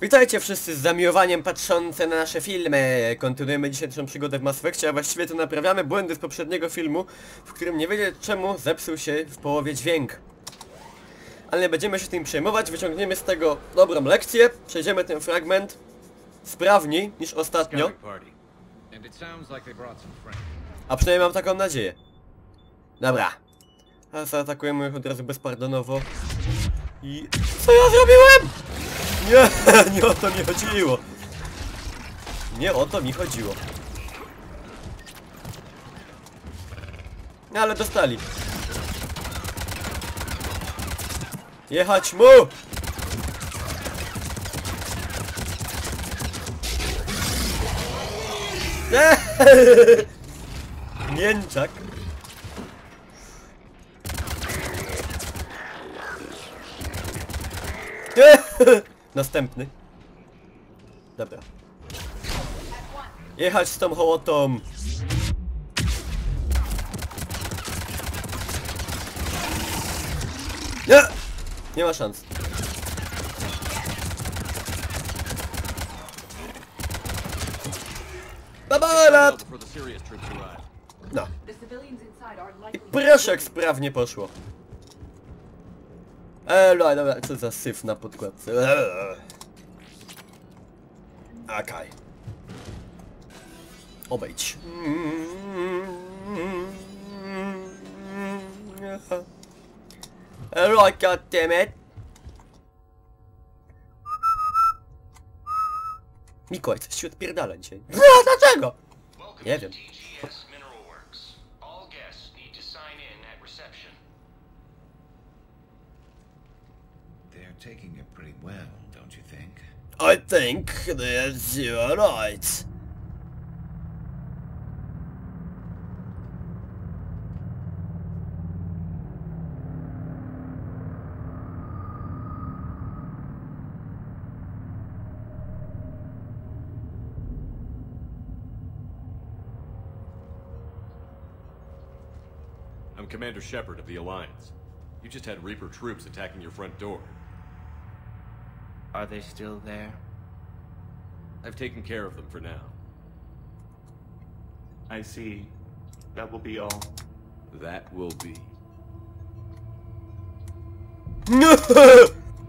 Witajcie wszyscy z zamiłowaniem patrzące na nasze filmy. Kontynuujemy dzisiaj naszą przygodę w Mass Effectie, a właściwie to naprawiamy błędy z poprzedniego filmu, w którym nie wiedzieć czemu zepsuł się w połowie dźwięk. Ale nie będziemy się tym przejmować, wyciągniemy z tego dobrą lekcję, przejdziemy ten fragment sprawniej niż ostatnio. A przynajmniej mam taką nadzieję. Dobra. A zaatakujemy ich od razu bezpardonowo. I... co ja zrobiłem?! Nie, nie o to mi chodziło. Nie o to mi chodziło. Ale dostali. Jechać mu! Mięczak. Następny. Dobra. Jechać z tą hołotą. Nie! Nie ma szans. Babalat! No. I proszę, jak sprawnie poszło. Dobra, co za syf na podkładce. Okej. Obejdź. Right, goddammit. Mikołaj, coś ci odpierdala dzisiaj. No, dlaczego? Nie wiem. Taking it pretty well, don't you think? I think that you're right. I'm Commander Shepard of the Alliance. You just had Reaper troops attacking your front door. Are they still there? I've taken care of them for now. I see. That will be all. That will be.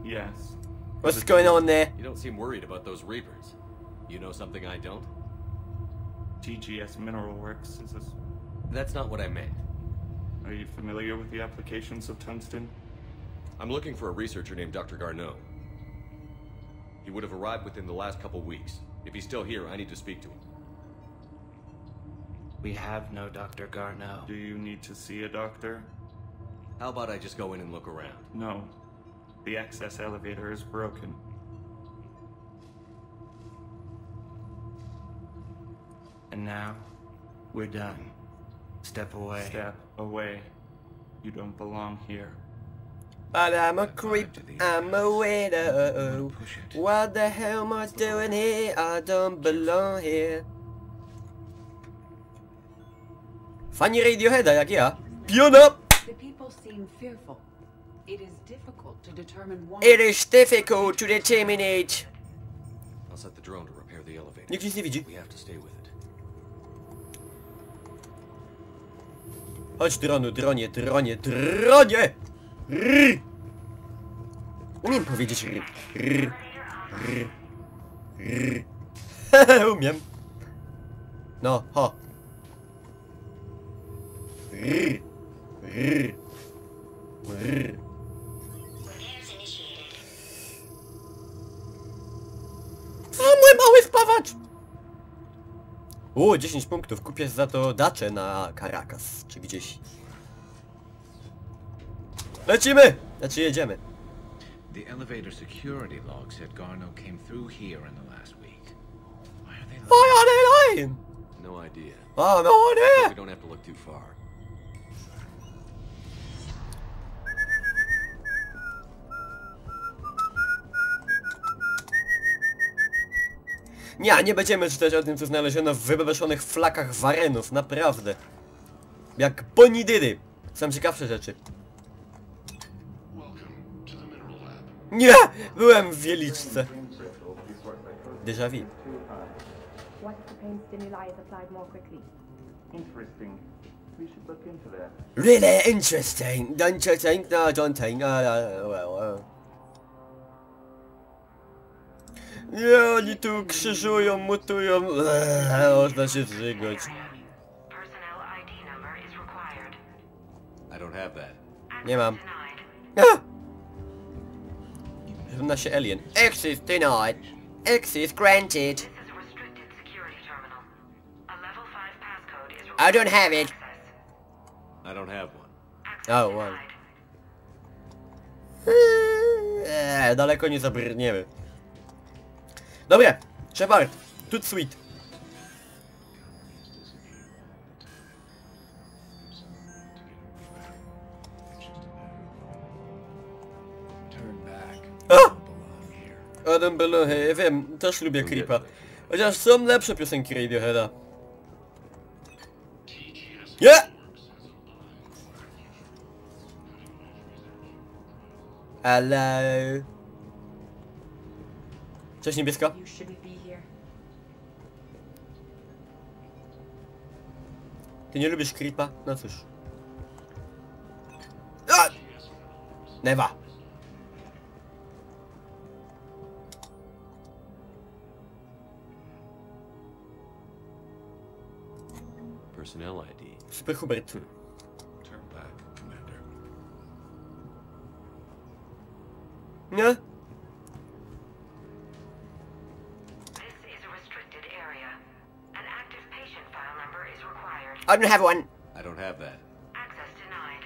Yes. What's going on there? You don't seem worried about those Reapers. You know something I don't? TGS Mineral Works is this... That's not what I meant. Are you familiar with the applications of tungsten? I'm looking for a researcher named Dr. Garneau. He would have arrived within the last couple weeks. If he's still here, I need to speak to him. We have no Dr. Garneau. Do you need to see a doctor? How about I just go in and look around? No. The access elevator is broken. And now, we're done. Step away. Step away. You don't belong here. But I'm a creep, I'm a weirdo. What the hell am I doing here? I don't belong here. Fani Radioheada jak ja. Piona! The people seem fearful. It is difficult to determine why. It is difficult to determine. I'll set the drone to repair the elevator. Nikt nic nie widzi. We have to stay with it. Chodź dronu, dronie, dronie, dronie! Rrr. Umiem powiedzieć rrr. Rrr. Rrr. Rrr. Umiem. No, ho. Rrr. Rrr. Rrr. Co mój mały spawacz? 10 punktów. Kupię za to daczę na Caracas, czy gdzieś. Lecimy! Znaczy jedziemy. The elevator security log said Garneau came through here in the last week. Why are they Why are they lying? No idea. Oh, no We idea! don't have to look too far. Nie będziemy czytać o tym, co znaleziono w wybebeszonych flakach warenów, naprawdę. Jak bonidydy. Są ciekawsze rzeczy. Welcome to the Mineral Lab. Nie! Byłem w Wieliczce. Déjà vu. What if the pain stimuli is applied more quickly? Interesting. We should look into that. Really interesting. Don't you think? No, I don't think. Nie, oni tu krzyżują, mutują. Można się zżygać. Personnel ID number is required. I don't have that. Nie mam. Denied. Równa się alien. Access denied. Access granted. This is a restricted security terminal. A level 5 passcode is I required. don't have it. Access. I don't have one. Access Oh, wow. denied. Daleko nie zabrniemy. Dobra, Shepard, tut sweet. Adam Belohe, wiem, też lubię Creepa. Chociaż są lepsze piosenki Radioheada. Nie! Hello. Cześć niebieska. You shouldn't be here. Ty nie lubisz Creepa? No cóż. A! Never. Personnel ID. Super Hubert. Turn back, Commander. Nie? This is a restricted area. An active patient file number is required. I don't have one. I don't have that. Access denied.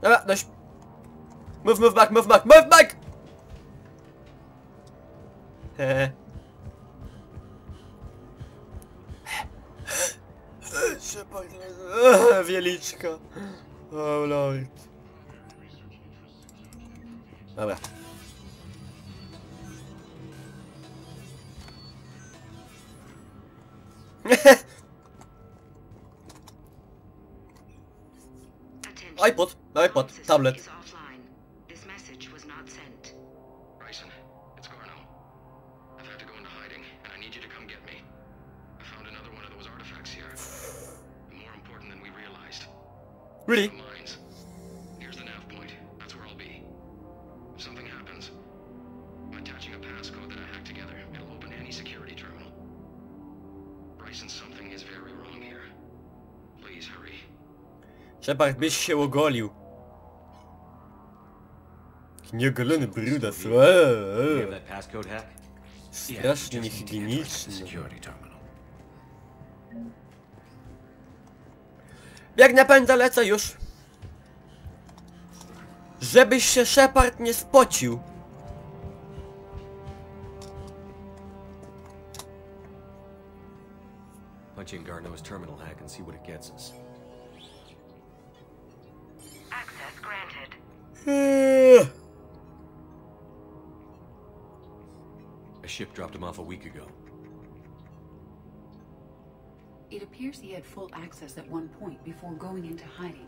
Dobra, dość. Move back, move back, move back! Shepard. Wieliczka. Oh lord. Dobra. Attention. iPod, Phone system tablet. is offline. This message was not sent. Bryson, it's Garno. I've had to go into hiding, and I need you to come get me. I found another one of those artifacts here. More important than we realized. Really? The mines. Here's the nav point. That's where I'll be. If something happens, I'm attaching a passcode that I hacked together. It'll open any security terminal. Bryson, something is very wrong here. Please hurry. Shepard, byś się ogolił. Nieogolony brudas. You have that passcode hack? Strasznie Just need to enter the niehigieniczny. security terminal. Biegnę, pędzę, lecę już. Żebyś się Shepard nie spocił. Punch in Garneau's terminal hack and see what it gets us. Access granted. A ship dropped him off a week ago. It appears he had full access at one point before going into hiding.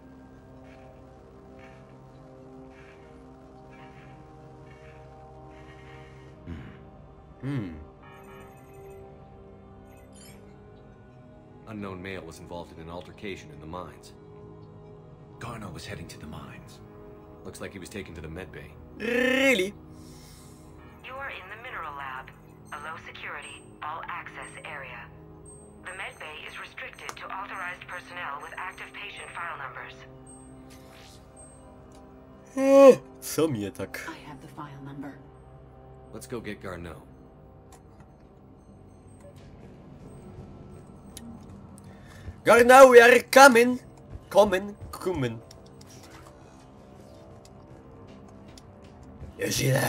Unknown male was involved in an altercation in the mines. Garneau was heading to the mines. Looks like he was taken to the medbay. Really? You are in the mineral lab, a low security, all access area. The medbay is restricted to authorized personnel with active patient file numbers. Co mnie tak? I have the file number. Let's go get Garneau. Garneau, we are coming. Coming. Już idę.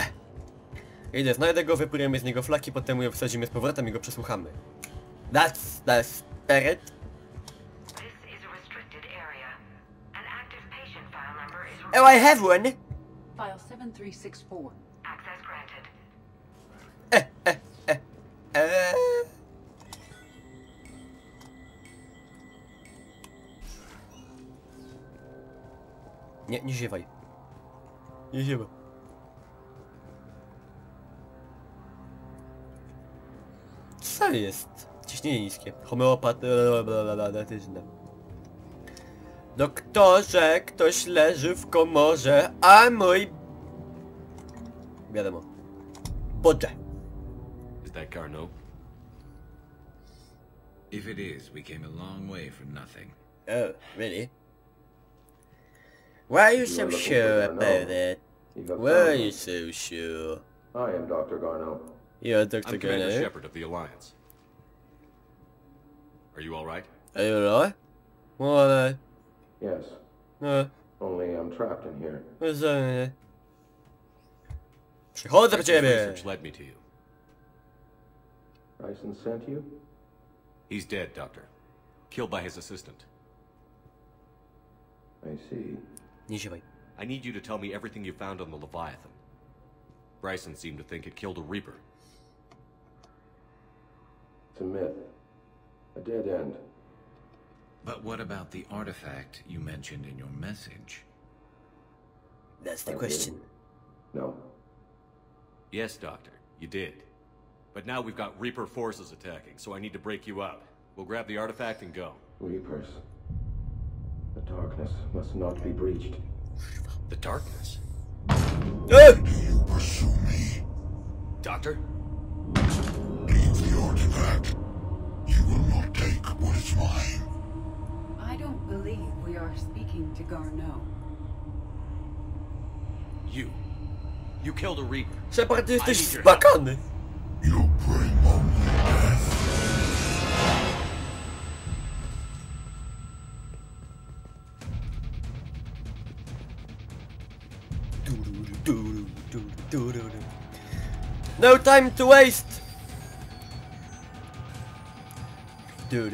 Idę, znajdę go, wypłyniemy z niego flaki, potem ją wsadzimy z powrotem i go przesłuchamy. That's the spirit. This is a restricted area. An active patient file number is Oh, I have one. File 7364. Access granted. Nie ziewaj. Nie ziewaj. Co jest? Ciśnienie niskie. Homeopatyczne. Doktorze, ktoś leży w komorze, a mój... Wiadomo. Boże. Is that Garneau? If it is, we came a long way from nothing. Oh, really? Why are you so sure about it? Why are you so sure? I am Dr. Garneau. You're Dr. I'm Commander Garneau? Shepard of the Alliance. Are you all right? Are you alright? What? Yes, No, only I'm trapped in here. Przychodzę po Bryson's ciebie! research led me to you. Bryson sent you? He's dead, Doctor. Killed by his assistant. I see. Nie ziewaj. I need you to tell me everything you found on the Leviathan. Bryson seemed to think it killed a Reaper. It's a myth. A dead end. But what about the artifact you mentioned in your message? That's the question. No. Yes, Doctor, you did. But now we've got Reaper forces attacking, so I need to break you up. We'll grab the artifact and go. Reapers. The darkness must not be breached. The darkness? You pursue me. Doctor? Leave the artifact. You will not take what is mine. I don't believe we are speaking to Garneau. You killed a Reaper. Shepard, ty jesteś I need your zbakany! You bring only death. No time to waste! Someone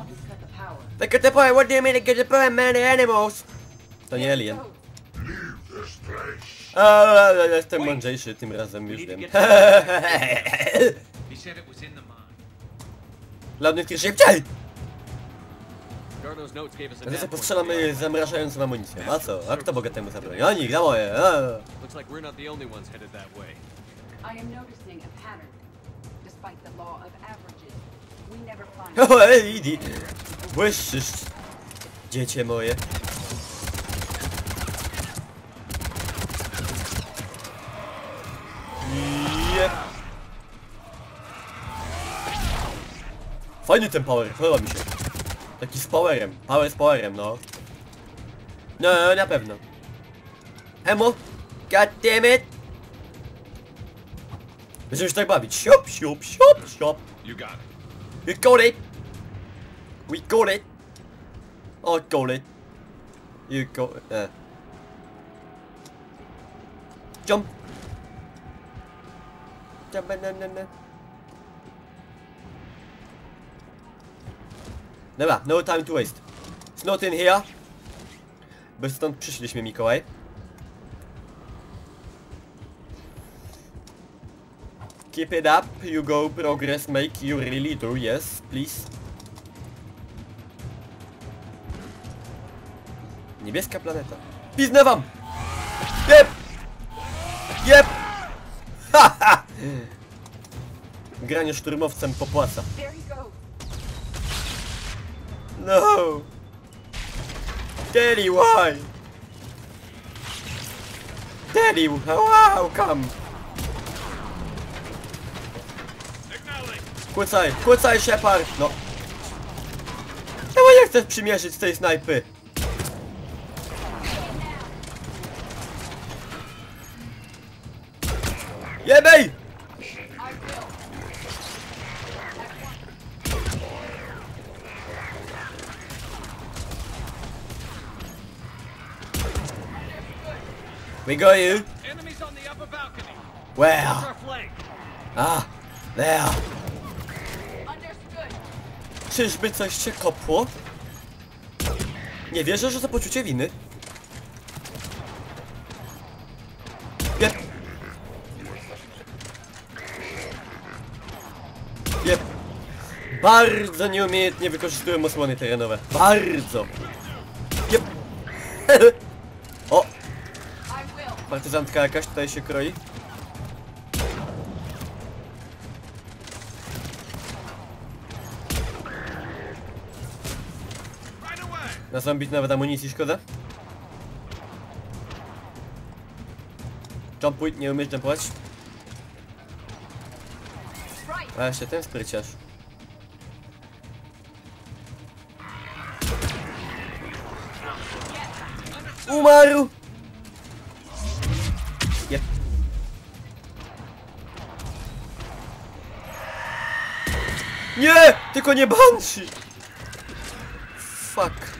has cut the power. Look at the point, what do you mean to get the point, many animals? To nie alien. Leave this place. Jestem mądrzejszy tym razem, już wiem. He said it was in the mine. Lodny tir szybciej! Garneau's notes gave us a Teraz nav point postrzelamy zamrażającą amunicję. A co? A kto bogatemu zabroni? Oni, za moje! Looks like we're not the only ones headed that way. I am noticing a pattern. Despite the law of averages, we never find... O, Idi! Błyszczysz, dziecię moje. Jep. Fajny ten power, podoba mi się. Taki z powerem, power z powerem, no. No, na pewno. Emo, goddammit! Będziemy się tak bawić. Siop, siop, siop, siop. You got it. We got it! We got it! I got it. You got it. Jump! Jump, banana. Dobra, no time to waste. It's not in here. Bo stąd przyszliśmy, Mikołaj. Keep it up, you go progress, make you really do, yes, please. Niebieska planeta. Piznę wam! Jep! Jep! Haha! Granie szturmowcem popłaca. There he goes. No! Daddy, why? Daddy, how come? Kłócaj, Shepard! No! Czemu nie chcesz przymierzyć z tej snajpy? Jebej! We got you. Enemies on the upper balcony. Where? Our flank. Ah, there. Understood. Czyżby coś się kopło? Nie wierzę, że to poczucie winy. Jep. Jep. Bardzo nieumiejętnie wykorzystułem osłony terenowe. Bardzo. Jep. O! Partyzantka jakaś tutaj się kroi. Na zombie nawet amunicji szkoda. Jumpuj, nie umiesz jumpować. A jeszcze ten spryciarz. Umarł! Jep. Nie! Tylko nie Banshee! Fuck.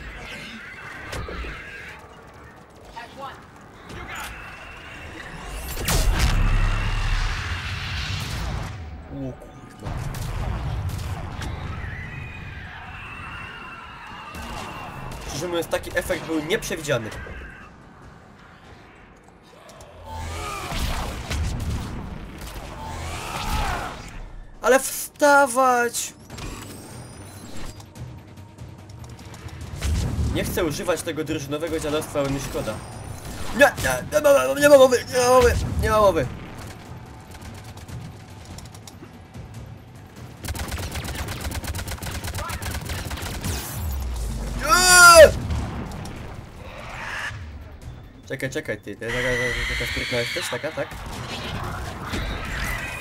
O kurwa. Szczerze mówiąc, taki efekt był nieprzewidziany. Ale wstawać! Nie chcę używać tego drużynowego dziadostwa, ale mi szkoda. Nie ma mowy, nie ma mowy, nie ma mowy. Czekaj, ty taka sprytna jesteś, taka, tak?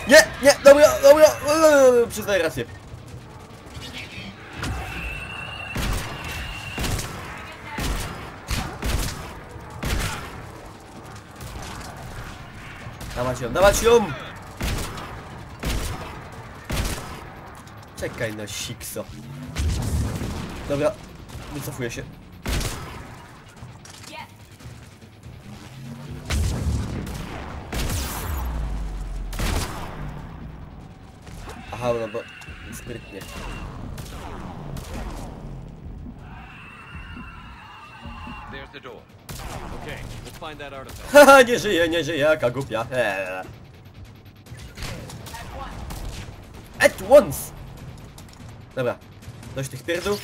Nie, dobra, przyznaję rację. Dawać ją! Czekaj no, sikso. Dobra, wycofuję się. Aha, no bo sprytnie. There's the door. Okay, let's find that artifact. Haha, nie żyje, jaka głupia. At once! Dobra, dość tych pierdół.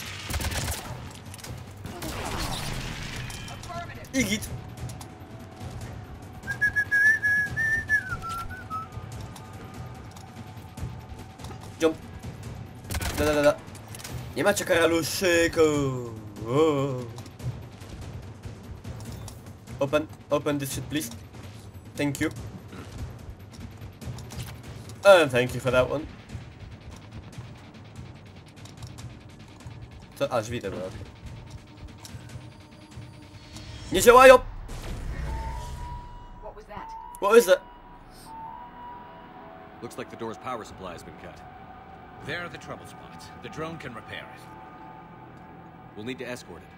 I git. Jump. Da. Nie macie karaluszyku. Open this shit please. Thank you. And thank you for that one. Co? A, drzwi, dobra, okej. Nie działają! What was that? What is that? Looks like the door's power supply has been cut. There are the trouble spots. The drone can repair it. We'll need to escort it.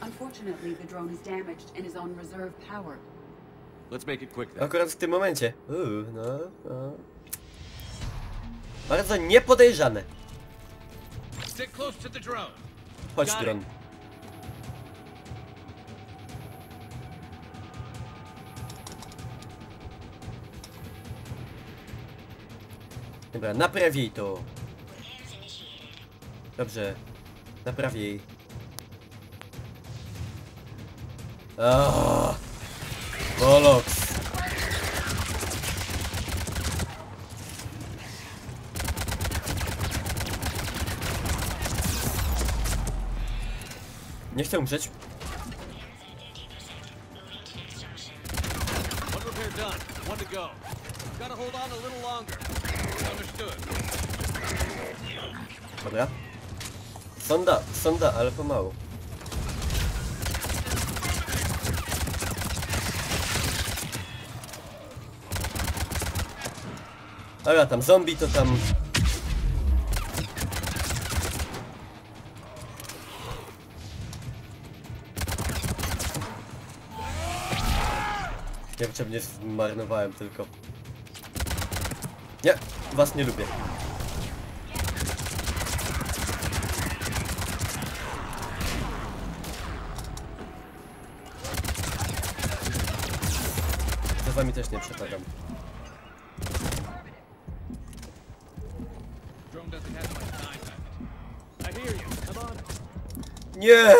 Unfortunately, the drone is damaged and is on reserve power. Let's make it quick then. Akurat w tym momencie. No. Bardzo niepodejrzane. Stick close to the drone. Chodź, dron. Dobra, napraw jej to. Dobrze. Napraw jej. Bolox. Nie chcę umrzeć. One repair done. One to go. Gotta hold on a little longer. Understood. Dobra. Sonda, ale pomału. Dobra, tam zombie to tam... Niepotrzebnie zmarnowałem tylko. Nie, was nie lubię. Za wami też nie przepadam. Drone doesn't have much time. Nie!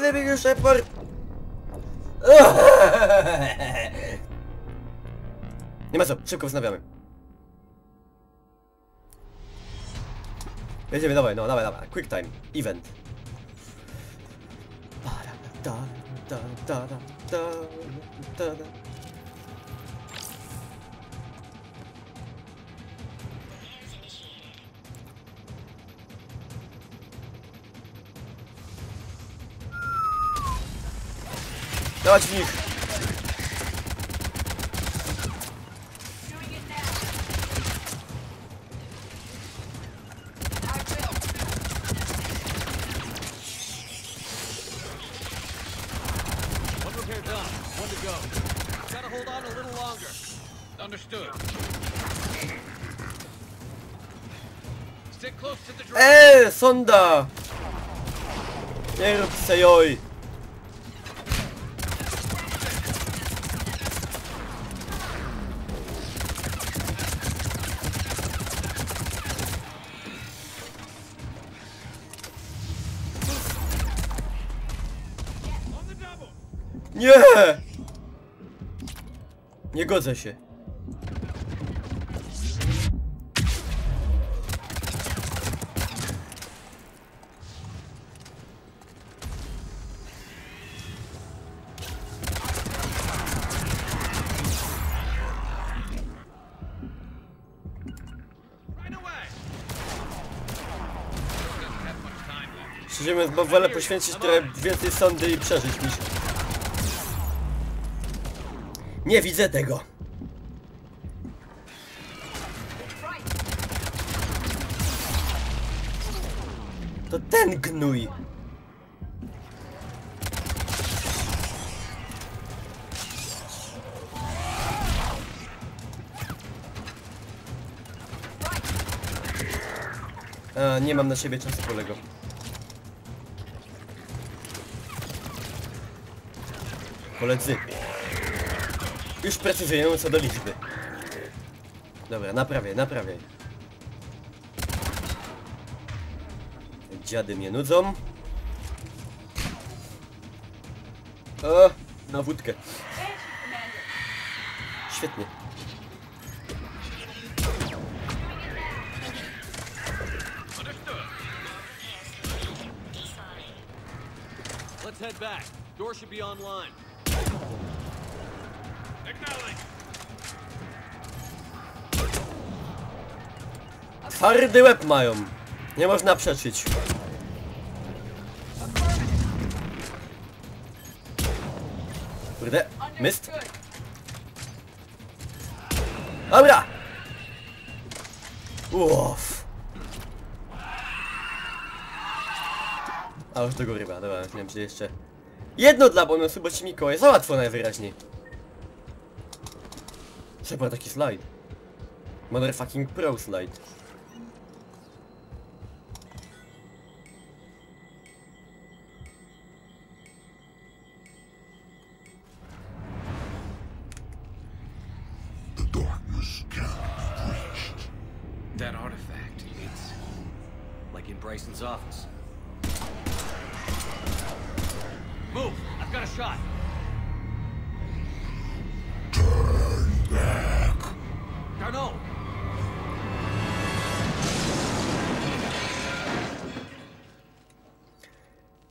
Zabij już Shepard! Nie ma co, szybko wznawiamy. Jedziemy, dawaj, no, dawaj, quick time, event. Dawać w nich! Sonda! Nie rób sejoj! Nie! Nie godzę się. Szczerze mówiąc, bo wolę poświęcić trochę więcej sondy i przeżyć niż... Nie widzę tego! To ten gnój! A, nie mam na siebie czasu, kolego. Koledzy. Już precyzuję co do liczby. Dobra, naprawiaj. Dziady mnie nudzą. O, na wódkę. Świetnie. Let's head back. Door should be online. Twardy łeb mają. Nie można przeczyć. Kurde, mist. Dobra! Uff. A już do góry, dobra, nie wiem, czy jeszcze... Jedno dla bonusu, bo ci Mikołaj za łatwo najwyraźniej. Trzeba taki slajd. Motherfucking pro slajd. The darkness can't be breached. That artifact, it's like in Bryson's office. Move! I've got a shot. Turn back. Garneau!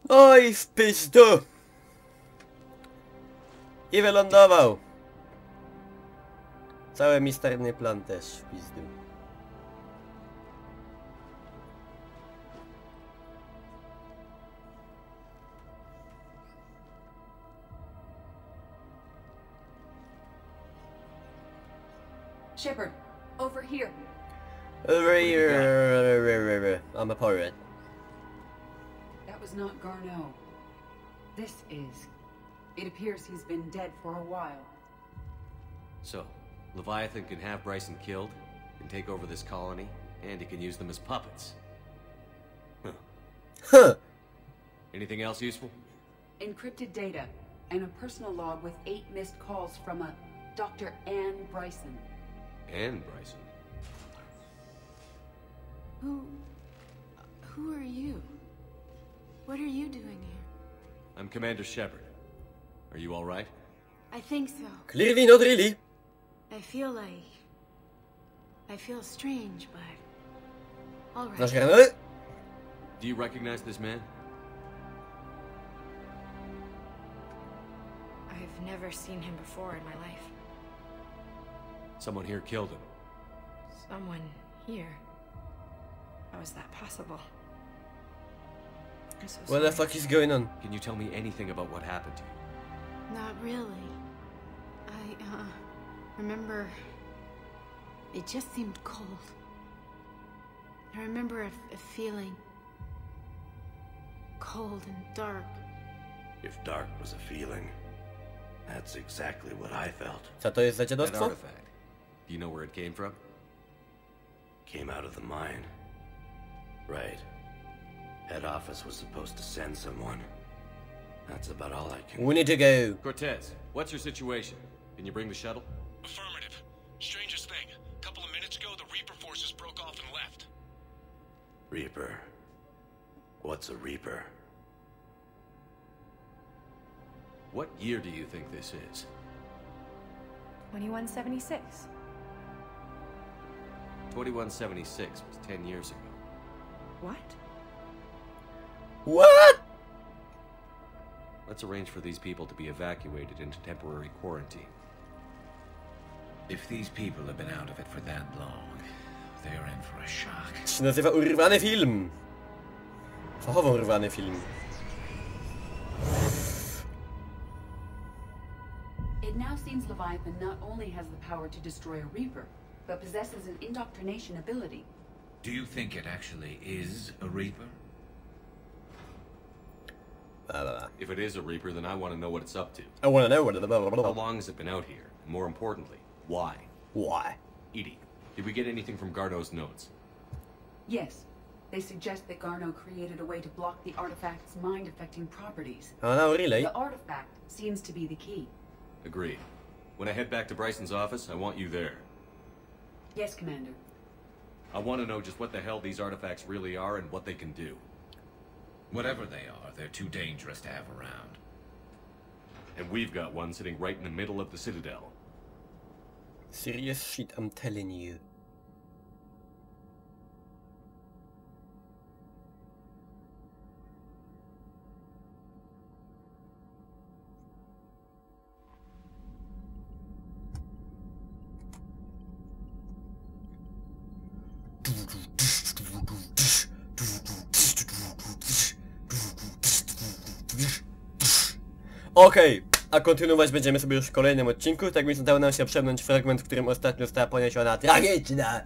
Oj, w pizdu! I wylądował. Cały misterny plan też w pizdu. Shepard, over here. I'm a pirate. That was not Garneau. This is. It appears he's been dead for a while. So, Leviathan can have Bryson killed, and take over this colony, and he can use them as puppets. Huh. Anything else useful? Encrypted data and a personal log with 8 missed calls from a Dr. Anne Bryson. Anne Bryson. Who are you? What are you doing here? I'm Commander Shepard. Are you all right? I think so. Clearly not really. I feel strange, but all right. Nasz Garneau? Do you recognize this man? I've never seen him before in my life. Someone here killed him. Someone here? How is that possible? I'm so What the sorry. fuck is going on? Can you tell me anything about what happened to you? Not really. I remember it just seemed cold. I remember a feeling cold and dark. If dark was a feeling, that's exactly what I felt. Co to jest za That dziadostwo? artifact. Do you know where it came from? Came out of the mine. Right. Head office was supposed to send someone. That's about all I can... We need to go. Cortez, what's your situation? Can you bring the shuttle? Affirmative. Strangest thing. A couple of minutes ago, the Reaper forces broke off and left. Reaper. What's a Reaper? What year do you think this is? 2176. 2176 was 10 years ago. What? What? Let's arrange for these people to be evacuated into temporary quarantine. If these people have been out of it for that long, they're in for a shock. To się nazywa urwany film. Fachowo urwany film. It now seems Leviathan not only has the power to destroy a Reaper, but possesses an indoctrination ability. Do you think it actually is a Reaper? If it is a Reaper, then I want to know what it's up to. I want to know what it How long has it been out here? And more importantly, why? Why? Edie, did we get anything from Garneau's notes? Yes, they suggest that Garneau created a way to block the artifact's mind-affecting properties. Oh no, really? The artifact seems to be the key. Agreed. When I head back to Bryson's office, I want you there. Yes, Commander. I want to know just what the hell these artifacts really are and what they can do. Whatever they are, they're too dangerous to have around. And we've got one sitting right in the middle of the Citadel. Serious shit, I'm telling you. Okej, a kontynuować będziemy sobie już w kolejnym odcinku. Tak więc udało nam się przemknąć fragment, w którym ostatnio została poniesiona tragiczna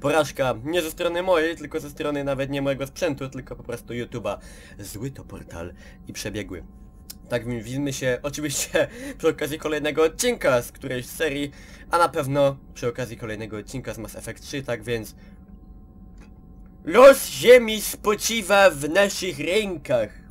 porażka. Nie ze strony mojej, tylko ze strony nawet nie mojego sprzętu, tylko po prostu YouTube'a. Zły to portal i przebiegły. Tak więc widzimy się oczywiście przy okazji kolejnego odcinka z którejś serii, a na pewno przy okazji kolejnego odcinka z Mass Effect 3, tak więc... Los Ziemi spoczywa w naszych rękach.